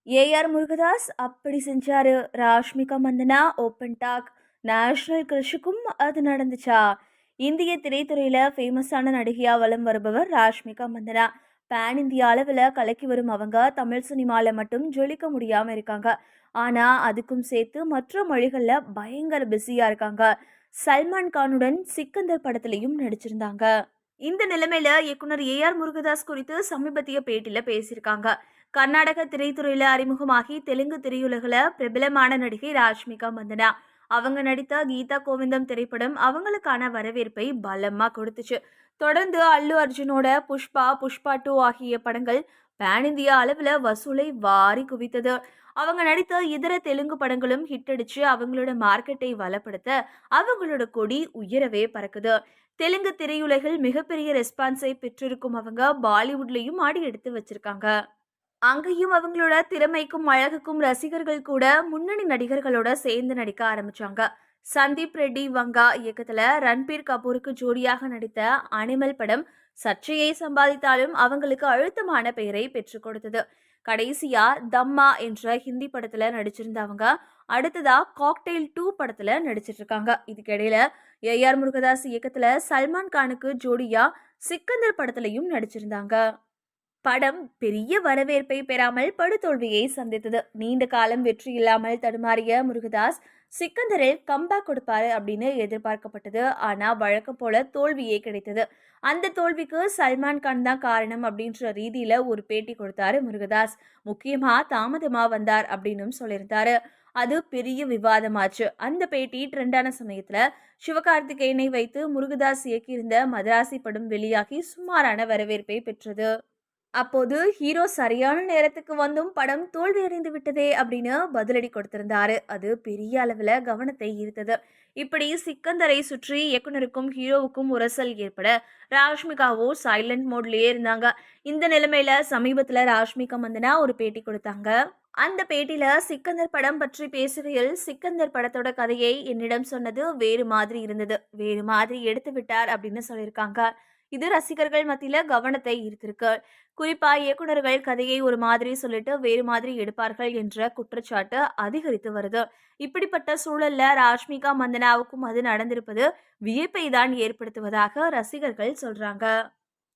AR Murugadoss அப்படி செஞ்சாரு. Rashmika Mandanna open talk. National கிரஷுக்கும் அது நடந்துச்சா? இந்திய திரைத்துறையில ஃபேமஸான நடிகையா வலம் வருபவர் ராஷ்மிகா மந்தனா. பேன் இந்தியா அளவில் கலக்கி வரும் அவங்க தமிழ் சினிமால மட்டும் ஜொலிக்க முடியாம இருக்காங்க. ஆனா அதுக்கும் சேர்த்து மற்ற மொழிகள்ல பயங்கர பிஸியா இருக்காங்க. சல்மான் கானுடன் சிக்கந்தர் படத்திலையும் நடிச்சிருந்தாங்க. இந்த நிலைமையில இயக்குனர் ஏஆர் முருகதாஸ் குறித்து சமீபத்திய பேட்டியில பேசியிருக்காங்க. கர்நாடக திரைத்துறையில அறிமுகமாகி தெலுங்கு திரையுலகில் பிரபலமான நடிகை ராஷ்மிகா மந்தனா. அவங்க நடித்த கீதா கோவிந்தம் திரைப்படம் அவங்களுக்கான வரவேற்பை பலமா கொடுத்துச்சு. தொடர்ந்து அல்லு அர்ஜுனோட புஷ்பா, புஷ்பா 2 ஆகிய படங்கள் பேன் இந்தியா அளவில் வசூலை வாரி குவித்தது. அவங்க நடித்த இதர தெலுங்கு படங்களும் ஹிட் அடிச்சு அவங்களோட மார்க்கெட்டை வளப்படுத்த அவங்களோட கொடி உயரவே பறக்குது. தெலுங்கு திரையுலகில் மிகப்பெரிய ரெஸ்பான்ஸை பெற்றிருக்கும் அவங்க பாலிவுட்லயும் ஆடி எடுத்து வச்சிருக்காங்க. அங்கேயும் அவங்களோட திறமைக்கும் அழகுக்கும் ரசிகர்கள் கூட முன்னணி நடிகர்களோட சேர்ந்து நடிக்க ஆரம்பிச்சாங்க. சந்தீப் ரெட்டி வங்கா இயக்கத்துல ரன்பீர் கபூருக்கு ஜோடியாக நடித்த அனிமல் படம் சர்ச்சையை சம்பாதித்தாலும் அவங்களுக்கு அழுத்தமான பெயரை பெற்றுக் கொடுத்தது. கடைசியா தம்மா என்ற ஹிந்தி படத்துல நடிச்சிருந்த அவங்க அடுத்ததா காக்டெயில் 2 படத்துல நடிச்சிட்டு இருக்காங்க. இதுக்கிடையில ஏஆர் முருகதாஸ் இயக்கத்துல சல்மான் கானுக்கு ஜோடியா சிக்கந்தர் படத்திலையும் நடிச்சிருந்தாங்க. படம் பெரிய வரவேற்பை பெறாமல் படுதோல்வியை சந்தித்தது. நீண்ட காலம் வெற்றி இல்லாமல் தடுமாறிய முருகதாஸ் சிக்கந்தரில் கம்பேக் கொடுப்பாரு அப்படின்னு எதிர்பார்க்கப்பட்டது. ஆனா வழக்கம் போல தோல்வியே கிடைத்தது. அந்த தோல்விக்கு சல்மான் கான் தான் காரணம் அப்படின்ற ரீதியில ஒரு பேட்டி கொடுத்தாரு முருகதாஸ். முக்கியமா தாமதமா வந்தார் அப்படின்னு சொல்லியிருந்தாரு. அது பெரிய விவாதமாச்சு. அந்த பேட்டி ட்ரெண்டான சமயத்துல சிவகார்த்திகேயனை வைத்து முருகதாஸ் இயக்கியிருந்த மதராசி படம் வெளியாகி சுமாரான வரவேற்பை பெற்றது. அப்போது ஹீரோ சரியான நேரத்துக்கு வந்தும் படம் தோல்வியடைந்து விட்டதே அப்படின்னு பதிலடி கொடுத்திருந்தாரு. அது பெரிய அளவில் கவனத்தை ஈர்த்தது. இப்படி சிக்கந்தரை சுற்றி இயக்குனருக்கும் ஹீரோவுக்கும் உரசல் ஏற்பட ராஷ்மிகாவோ சைலண்ட் மோட்லயே இருந்தாங்க. இந்த நிலைமையில சமீபத்துல ராஷ்மிகா மந்தனா ஒரு பேட்டி கொடுத்தாங்க. அந்த பேட்டியில சிக்கந்தர் படம் பற்றி பேசுகையில், சிக்கந்தர் படத்தோட கதையை என்னிடம் சொன்னது வேறு மாதிரி இருந்தது, வேறு மாதிரி எடுத்து விட்டார் அப்படின்னு சொல்லியிருக்காங்க. இது ரசிகர்கள் மத்தியில கவனத்தை ஈர்த்திருக்கு. குறிப்பா இயக்குனர்கள் கதையை ஒரு மாதிரி சொல்லிட்டு வேறு மாதிரி எடுப்பார்கள் என்ற குற்றச்சாட்டு அதிகரித்து வருது. இப்படிப்பட்ட சூழல்ல ராஷ்மிகா மந்தனாவுக்கும் அது நடந்திருப்பது வியப்பை தான் ஏற்படுத்துவதாக ரசிகர்கள் சொல்றாங்க.